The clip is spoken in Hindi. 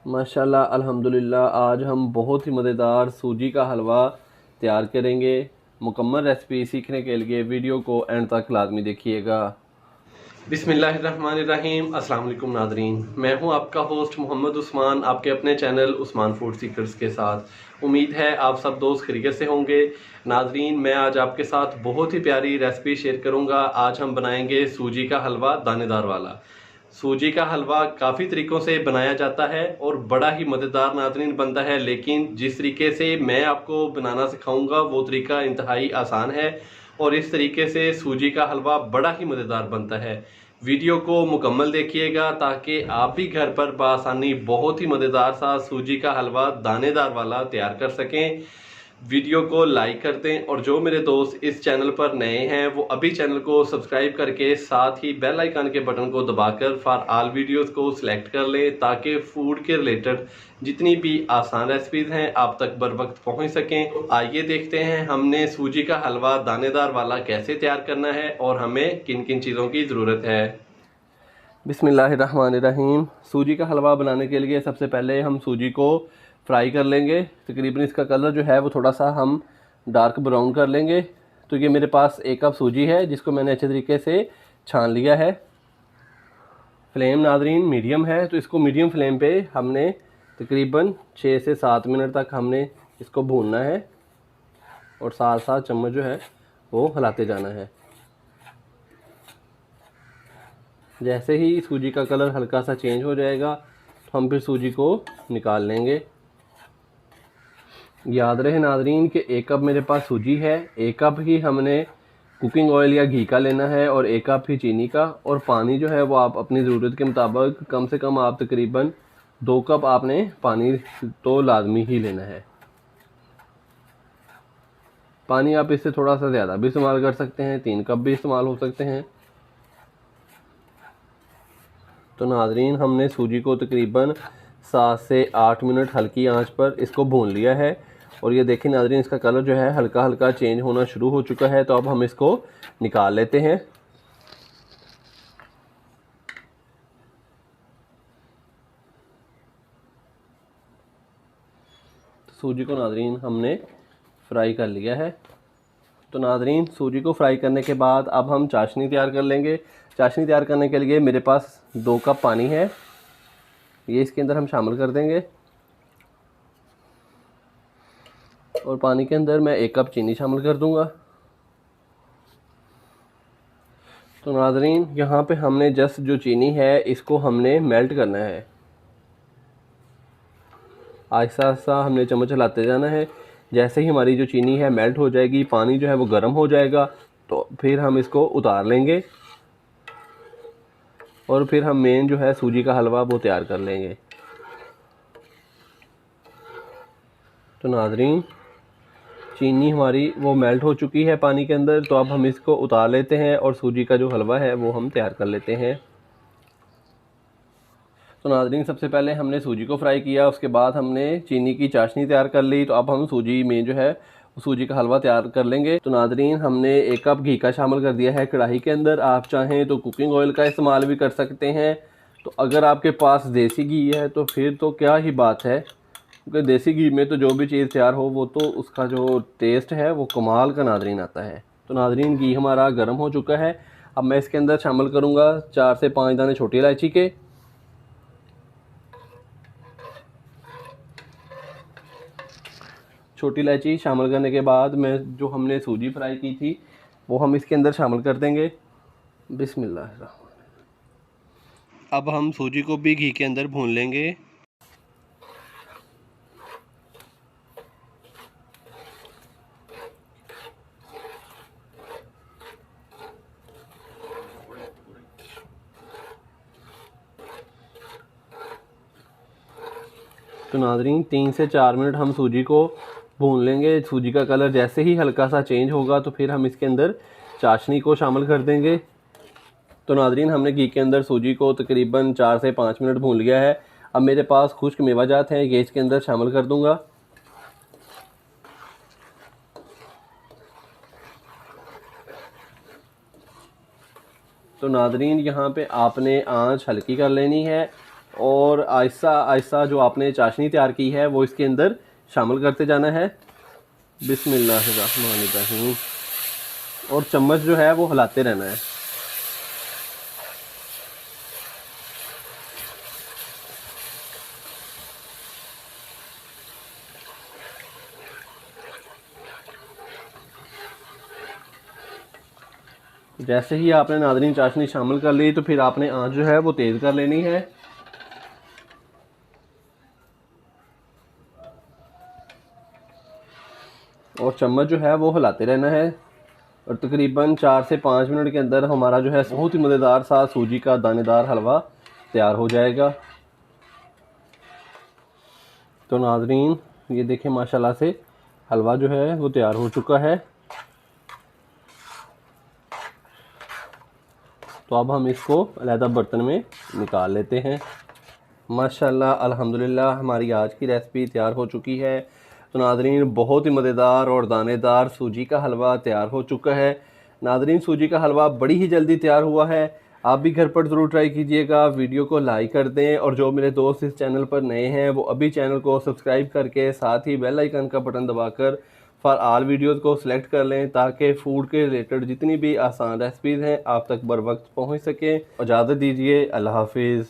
माशाल्लाह अल्हम्दुलिल्लाह आज हम बहुत ही मज़ेदार सूजी का हलवा तैयार करेंगे। मुकम्मल रेसिपी सीखने के लिए वीडियो को एंड तक लाजमी देखिएगा। बिस्मिल्लाहिर्रहमानिर्रहीम। अस्सलाम वालेकुम नादरीन, मैं हूं आपका होस्ट मोहम्मद उस्मान, आपके अपने चैनल उस्मान फूड सीक्रेट्स के साथ। उम्मीद है आप सब दोस्त खैरियत से होंगे। नादरीन, मैं आज आपके साथ बहुत ही प्यारी रेसिपी शेयर करूंगा। आज हम बनाएंगे सूजी का हलवा, दानेदार वाला। सूजी का हलवा काफ़ी तरीक़ों से बनाया जाता है और बड़ा ही मज़ेदार नादरीन बनता है, लेकिन जिस तरीके से मैं आपको बनाना सिखाऊंगा वो तरीका इंतहाई आसान है और इस तरीके से सूजी का हलवा बड़ा ही मज़ेदार बनता है। वीडियो को मुकम्मल देखिएगा ताकि आप भी घर पर बआसानी बहुत ही मज़ेदार सा सूजी का हलवा दानेदार वाला तैयार कर सकें। वीडियो को लाइक कर दें और जो मेरे दोस्त इस चैनल पर नए हैं वो अभी चैनल को सब्सक्राइब करके साथ ही बेल आइकन के बटन को दबाकर फॉर ऑल वीडियोस को सिलेक्ट कर लें ताकि फूड के रिलेटेड जितनी भी आसान रेसिपीज़ हैं आप तक बर वक्त पहुँच सकें। आइए देखते हैं हमने सूजी का हलवा दानेदार वाला कैसे तैयार करना है और हमें किन किन चीज़ों की ज़रूरत है। बिस्मिल्लाहिर्रहमानिर्रहीम। सूजी का हलवा बनाने के लिए सबसे पहले हम सूजी को फ्राई कर लेंगे। तकरीबन इसका कलर जो है वो थोड़ा सा हम डार्क ब्राउन कर लेंगे। तो ये मेरे पास 1 कप सूजी है जिसको मैंने अच्छे तरीके से छान लिया है। फ्लेम नादरीन मीडियम है, तो इसको मीडियम फ्लेम पे हमने तकरीबन 6 से 7 मिनट तक हमने इसको भूनना है और साथ साथ चम्मच जो है वो हिलाते जाना है। जैसे ही सूजी का कलर हल्का सा चेंज हो जाएगा तो हम फिर सूजी को निकाल लेंगे। याद रहे नादरीन कि 1 कप मेरे पास सूजी है, 1 कप ही हमने कुकिंग ऑयल या घी का लेना है और 1 कप ही चीनी का। और पानी जो है वो आप अपनी ज़रूरत के मुताबिक कम से कम आप तकरीबन 2 कप आपने पानी तो लाजमी ही लेना है। पानी आप इससे थोड़ा सा ज़्यादा भी इस्तेमाल कर सकते हैं, 3 कप भी इस्तेमाल हो सकते हैं। तो नादरीन हमने सूजी को तकरीबन 7 से 8 मिनट हल्की आंच पर इसको भून लिया है और ये देखें नादरीन इसका कलर जो है हल्का हल्का चेंज होना शुरू हो चुका है। तो अब हम इसको निकाल लेते हैं। सूजी को नादरीन हमने फ्राई कर लिया है। तो नादरीन सूजी को फ्राई करने के बाद अब हम चाशनी तैयार कर लेंगे। चाशनी तैयार करने के लिए मेरे पास 2 कप पानी है, ये इसके अंदर हम शामिल कर देंगे और पानी के अंदर मैं 1 कप चीनी शामिल कर दूंगा। तो नादरीन यहाँ पे हमने जस्ट जो चीनी है इसको हमने मेल्ट करना है। आहिस्ता आहिस्ता हमने चम्मच हिलाते जाना है। जैसे ही हमारी जो चीनी है मेल्ट हो जाएगी, पानी जो है वो गर्म हो जाएगा, तो फिर हम इसको उतार लेंगे और फिर हम मेन जो है सूजी का हलवा वो तैयार कर लेंगे। तो नादरीन चीनी हमारी वो मेल्ट हो चुकी है पानी के अंदर, तो अब हम इसको उतार लेते हैं और सूजी का जो हलवा है वो हम तैयार कर लेते हैं। तो नादरीन सबसे पहले हमने सूजी को फ्राई किया, उसके बाद हमने चीनी की चाशनी तैयार कर ली। तो अब हम सूजी में जो है सूजी का हलवा तैयार कर लेंगे। तो नादरीन हमने 1 कप घी का शामिल कर दिया है कढ़ाई के अंदर। आप चाहें तो कुकिंग ऑयल का इस्तेमाल भी कर सकते हैं। तो अगर आपके पास देसी घी है तो फिर तो क्या ही बात है, क्योंकि देसी घी में तो जो भी चीज़ तैयार हो वो तो उसका जो टेस्ट है वो कमाल का नादरीन आता है। तो नादरीन घी हमारा गर्म हो चुका है। अब मैं इसके अंदर शामिल करूँगा 4 से 5 दाने छोटी इलायची के। छोटी इलायची शामिल करने के बाद मैं जो हमने सूजी फ्राई की थी वो हम इसके अंदर शामिल कर देंगे। बिस्मिल्लाह। अब हम सूजी को भी घी के अंदर भून लेंगे। तो नादरीन 3 से 4 मिनट हम सूजी को भून लेंगे। सूजी का कलर जैसे ही हल्का सा चेंज होगा तो फिर हम इसके अंदर चाशनी को शामिल कर देंगे। तो नादरीन हमने घी के अंदर सूजी को तकरीबन 4 से 5 मिनट भून लिया है। अब मेरे पास खुश्क मेवाजात हैं, ये इसके अंदर शामिल कर दूंगा। तो नादरीन यहाँ पे आपने आंच हल्की कर लेनी है और आहिस्ता आहिस्ता जो आपने चाशनी तैयार की है वो इसके अंदर शामिल करते जाना है। बिस्मिल्लाहिर्रहमानिर्रहीम। और चम्मच जो है वो हिलाते रहना है। जैसे ही आपने नाज़रीन चाशनी शामिल कर ली तो फिर आपने आंच जो है वो तेज़ कर लेनी है। और चम्मच जो है वो हिलाते रहना है। और तकरीबन 4 से 5 मिनट के अंदर हमारा जो है बहुत ही मज़ेदार सा सूजी का दानेदार हलवा तैयार हो जाएगा। तो नाज़रीन ये देखें माशाल्लाह से हलवा जो है वो तैयार हो चुका है। तो अब हम इसको अलहदा बर्तन में निकाल लेते हैं। माशाल्लाह अल्हम्दुलिल्लाह हमारी आज की रेसिपी तैयार हो चुकी है। तो नाज़रीन बहुत ही मज़ेदार और दानेदार सूजी का हलवा तैयार हो चुका है। नाज़रीन सूजी का हलवा बड़ी ही जल्दी तैयार हुआ है। आप भी घर पर ज़रूर ट्राई कीजिएगा। वीडियो को लाइक कर दें और जो मेरे दोस्त इस चैनल पर नए हैं वो अभी चैनल को सब्सक्राइब करके साथ ही बेल आइकन का बटन दबाकर फॉर ऑल वीडियोज़ को सिलेक्ट कर लें ताकि फ़ूड के रिलेटेड जितनी भी आसान रेसिपीज़ हैं आप तक बर वक्त पहुँच सकें। इजाज़त दीजिए। अल्लाह हाफिज़।